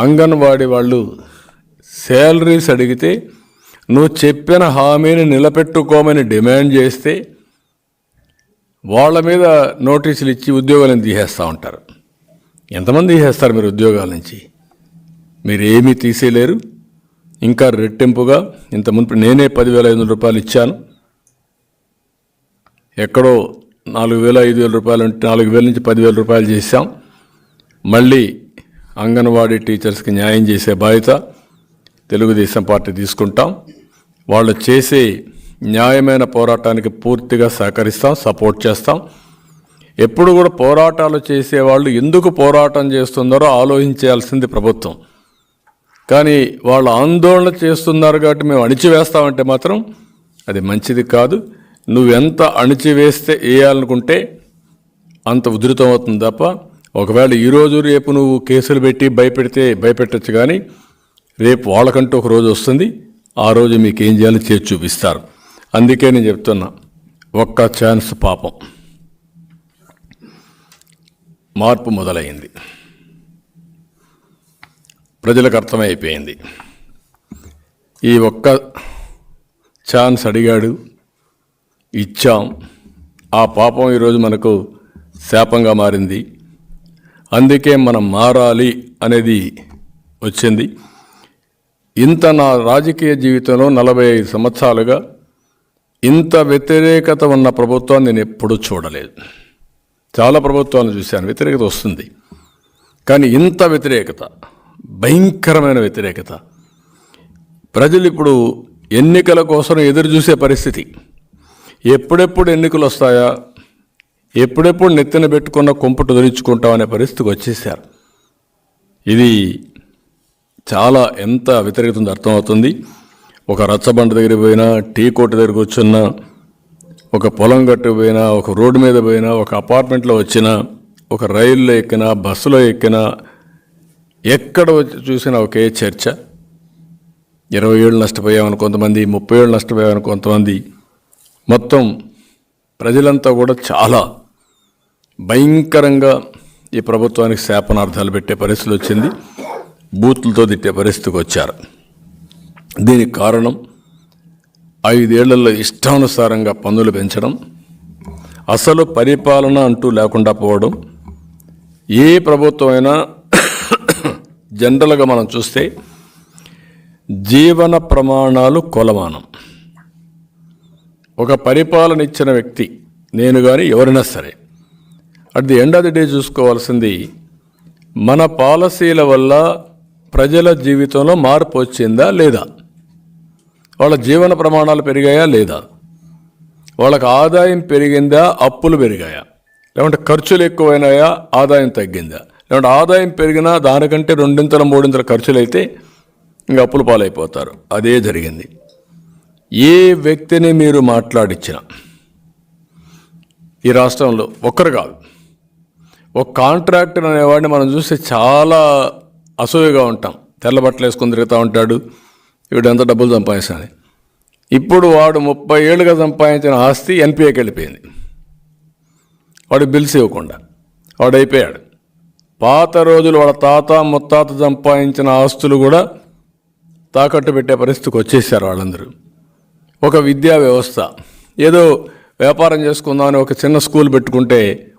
అంగన్వాడీ వాళ్ళు శాలరీస్ అడిగితే నువ్వు చెప్పిన హామీని నిలబెట్టుకోమని డిమాండ్ చేస్తే వాళ్ళ మీద నోటీసులు ఇచ్చి ఉద్యోగాలను తీసేస్తూ ఉంటారు. ఎంతమంది తీసేస్తారు మీరు ఉద్యోగాల నుంచి? మీరు ఏమీ తీసేయలేరు. ఇంకా రెట్టింపుగా ఇంత మునుపు నేనే 10,500 రూపాయలు ఇచ్చాను. ఎక్కడో 4,000-5,000 రూపాయలు ఉంటే 4,000 నుంచి 10,000 రూపాయలు చేశాం. మళ్ళీ అంగన్వాడీ టీచర్స్కి న్యాయం చేసే బాధ్యత తెలుగుదేశం పార్టీ తీసుకుంటాం. వాళ్ళు చేసే న్యాయమైన పోరాటానికి పూర్తిగా సహకరిస్తాం, సపోర్ట్ చేస్తాం. ఎప్పుడు కూడా పోరాటాలు చేసేవాళ్ళు ఎందుకు పోరాటం చేస్తున్నారో ఆలోచించాల్సింది ప్రభుత్వం. కానీ వాళ్ళు ఆందోళన చేస్తున్నారు కాబట్టి మేము అణిచివేస్తామంటే మాత్రం అది మంచిది కాదు. నువ్వెంత అణిచివేస్తే వేయాలనుకుంటే అంత ఉధృతం అవుతుంది తప్ప, ఒకవేళ ఈరోజు రేపు నువ్వు కేసులు పెట్టి భయపెట్టచ్చు. కానీ రేపు వాళ్ళకంటూ ఒక రోజు వస్తుంది, ఆ రోజు మీకు ఏం చేయాలో చేసి చూపిస్తారు. అందుకే నేను చెప్తున్నా, ఒక్క ఛాన్స్ పాపం. మార్పు మొదలైంది, ప్రజలకు అర్థమైపోయింది. ఈ ఒక్క ఛాన్స్ అడిగాడు, ఇచ్చాం. ఆ పాపం ఈరోజు మనకు శాపంగా మారింది. అందుకే మనం మారాలి అనేది వచ్చింది. ఇంత నా రాజకీయ జీవితంలో 45 సంవత్సరాలుగా ఇంత వ్యతిరేకత ఉన్న ప్రభుత్వాన్ని నేను ఎప్పుడూ చూడలేదు. చాలా ప్రభుత్వాలను చూశాను, వ్యతిరేకత వస్తుంది. కానీ ఇంత వ్యతిరేకత, భయంకరమైన వ్యతిరేకత. ప్రజలు ఇప్పుడు ఎన్నికల కోసం ఎదురు చూసే పరిస్థితి. ఎప్పుడెప్పుడు ఎన్నికలు వస్తాయా, ఎప్పుడెప్పుడు నెత్తిన పెట్టుకున్న కుంపటు ధరించుకుంటామనే పరిస్థితికి వచ్చేసారు. ఇది చాలా ఎంత వ్యతిరేకత ఉందో అర్థమవుతుంది. ఒక రచ్చబండ దగ్గరికి పోయినా, టీ కోట దగ్గర కూర్చున్నా, ఒక పొలం గట్టు పోయినా, ఒక రోడ్డు మీద పోయినా, ఒక అపార్ట్మెంట్లో వచ్చినా, ఒక రైల్లో ఎక్కినా, బస్సులో ఎక్కినా, ఎక్కడ చూసినా ఒకే చర్చ. 20 ఏళ్ళు నష్టపోయామని కొంతమంది, 30 ఏళ్ళు నష్టపోయామని కొంతమంది. మొత్తం ప్రజలంతా కూడా చాలా భయంకరంగా ఈ ప్రభుత్వానికి శాపనార్థాలు పెట్టే పరిస్థితి వచ్చింది. బూతులతో తిట్టే పరిస్థితికి వచ్చారు. దీనికి కారణం 5 ఏళ్లలో ఇష్టానుసారంగా పన్నులు పెంచడం, అసలు పరిపాలన అంటూ లేకుండా పోవడం. ఏ ప్రభుత్వం అయినా జనరల్గా మనం చూస్తే జీవన ప్రమాణాలు కొలమానం. ఒక పరిపాలన ఇచ్చిన వ్యక్తి, నేను కానీ ఎవరైనా సరే, at the end of the day చూసుకోవాల్సింది మన పాలసీల వల్ల ప్రజల జీవితంలో మార్పు వచ్చిందా లేదా, వాళ్ళ జీవన ప్రమాణాలు పెరిగాయా లేదా, వాళ్ళకి ఆదాయం పెరిగిందా, అప్పులు పెరిగాయా, లేకుంటే ఖర్చులు ఎక్కువైనాయా, ఆదాయం తగ్గిందా, లేకుంటే ఆదాయం పెరిగినా దానికంటే 2-3 ఖర్చులు అయితే ఇంకా అప్పుల పాలైపోతారు. అదే జరిగింది. ఏ వ్యక్తిని మీరు మాట్లాడించినా ఈ రాష్ట్రంలో ఒక్కరు కాదు, ఒక కాంట్రాక్టర్ అనేవాడిని మనం చూస్తే చాలా అసూయగా ఉంటాం. తెల్ల బట్టలు వేసుకొని తిరుగుతూ ఉంటాడు, వీడు ఎంత డబ్బులు సంపాదిస్తాను. ఇప్పుడు వాడు 30 ఏళ్ళుగా సంపాదించిన ఆస్తి ఎన్పిఏకి వెళ్ళిపోయింది. వాడు బిల్స్ ఇవ్వకుండా వాడు అయిపోయాడు. పాత రోజులు వాళ్ళ తాత ముత్తాత సంపాదించిన ఆస్తులు కూడా తాకట్టు పెట్టే పరిస్థితికి వచ్చేసారు వాళ్ళందరూ. ఒక విద్యా వ్యవస్థ, ఏదో వ్యాపారం చేసుకుందామని ఒక చిన్న స్కూల్ పెట్టుకుంటే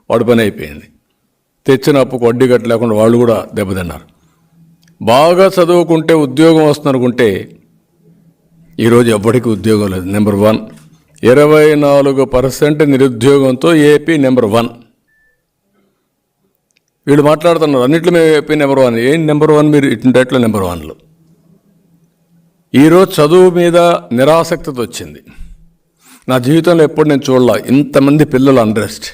వాడి పని అయిపోయింది. తెచ్చిన అప్పుకు వడ్డీ కట్టలేకుండా వాళ్ళు కూడా దెబ్బతిన్నారు. బాగా చదువుకుంటే ఉద్యోగం వస్తుందనుకుంటే ఈరోజు ఎవ్వడికి ఉద్యోగం లేదు. నెంబర్ 1, 24% నిరుద్యోగంతో ఏపీ నెంబర్ 1. వీళ్ళు మాట్లాడుతున్నారు అన్నింటిలో మేము ఏపీ నెంబర్ 1. ఏం నెంబర్ 1? మీరు ఇటుంటట్లో నెంబర్ 1లో. ఈరోజు చదువు మీద నిరాసక్తత వచ్చింది. నా జీవితంలో ఎప్పుడు నేను చూడలే ఇంతమంది పిల్లలు అన్రెస్ట్.